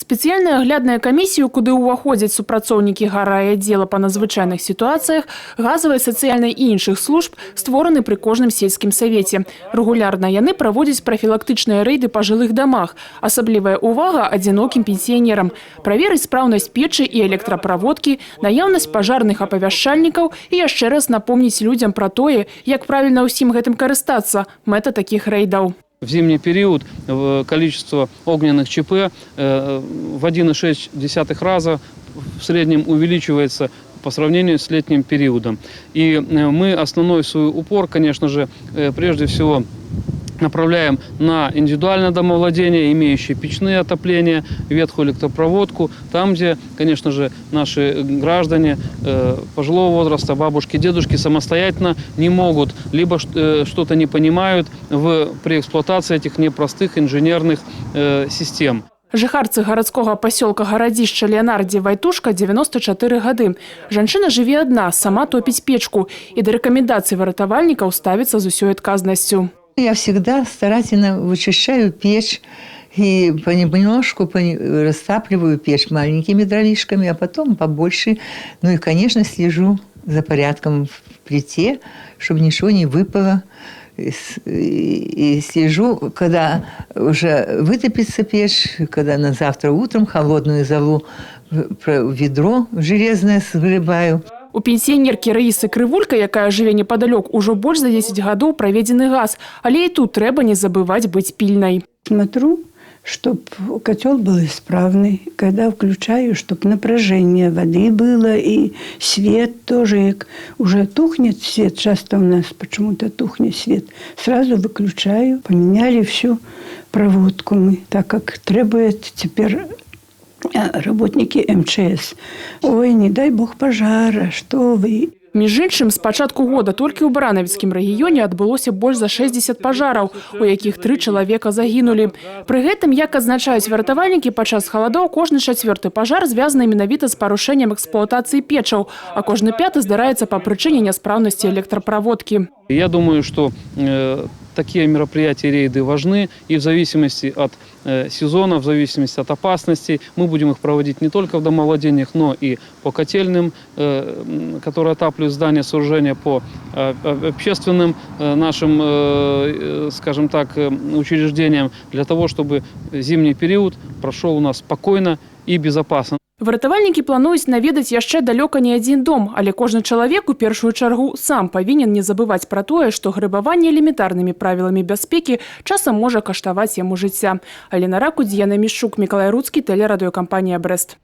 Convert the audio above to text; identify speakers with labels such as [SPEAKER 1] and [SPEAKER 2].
[SPEAKER 1] Спецыяльная аглядная камісія, куды ўваходзяць супрацоўнікі гаррайаддзела па надзвычайных сітуацыях, газавай, сацыяльнай і іншых служб створаны пры кожным сельскім савеце. Рэгулярна яны праводзяць прафілактычныя рэйды па жылых дамах. Асаблівая ўвага адзінокім пенсіянерам. Праверыць спраўнасць печы і электраправодкі, наяўнасць пажарных апавяшчальнікаў і яшчэ раз напомніць людзям пра тое, як правільна ўсім гэтым карыстацца. Мэта такіх рэйдаў.
[SPEAKER 2] В зимний период количество огненных ЧП в 1,6 раза в среднем увеличивается по сравнению с летним периодом. И мы основной свой упор, конечно же, прежде всего направляем на индивидуальное домовладение, имеющее печные отопления, ветхую электропроводку. Там, где, конечно же, наши граждане пожилого возраста, бабушки, дедушки самостоятельно не могут, либо что-то не понимают при эксплуатации этих непростых инженерных систем.
[SPEAKER 1] Жыхарцы гарадскога пасёлка Гарадзішча Леанардзе Вайтушка 94 гады. Жанчына жыве адна, сама топіць печку і да рэкамендацый выратавальнікаў ставіцца з усёй адказнасцю.
[SPEAKER 3] Я всегда старательно вычищаю печь и понемножку растапливаю печь маленькими дровишками, а потом побольше. Ну и, конечно, слежу за порядком в плите, чтобы ничего не выпало. И слежу, когда уже вытопится печь, когда на завтра утром холодную залу в ведро железное сгребаю.
[SPEAKER 1] У пенсіянеркі Раісы Крывулька, якая жыве непадалёк, ужо больш за 10 гадоў праведзены газ, але і тут трэба не забываць быць пільнай.
[SPEAKER 4] Смотрю, чтобы котел был исправный, когда включаю, чтобы напряжение воды было и свет тоже. Уже тухнет свет, часто у нас почему-то тухнет свет, сразу выключаю. Поменяли всю проводку мы, так как требует теперь работники МЧС. Ой, не дай бог пожара, что вы.
[SPEAKER 1] Між іншым, з пачатку года толькі ў Баранавіцкім рэгіёне адбылося больш за 60 пажараў, у якіх 3 чалавека загінулі. Пры гэтым, як адзначаюць выратавальнікі, падчас халадоў кожны 4-ы пажар звязаны менавіта з парушэннем эксплуатацыі печаў, а кожны 5-ы здараецца па прычыне няспраўнасці электраправодкі.
[SPEAKER 2] Я думаю, что такие мероприятия, рейды важны, и в зависимости от сезона, в зависимости от опасностей, мы будем их проводить не только в домовладениях, но и по котельным, которые отапливают здания, сооружения, по общественным нашим, скажем так, учреждениям, для того, чтобы зимний период прошел у нас спокойно и безопасно.
[SPEAKER 1] Выратавальнікі плануюць наведаць яшчэ далёка не адзін дом, але кожны чалавек у першую чаргу сам павінен не забываць пра тое, што грэбаванне элементарнымі правіламі бяспекі часам можа каштаваць яму жыцця. Алена Ракудзь, Яна Мішчук, Мікалай Руцкі, тэлерадыёкампанія «Брэст».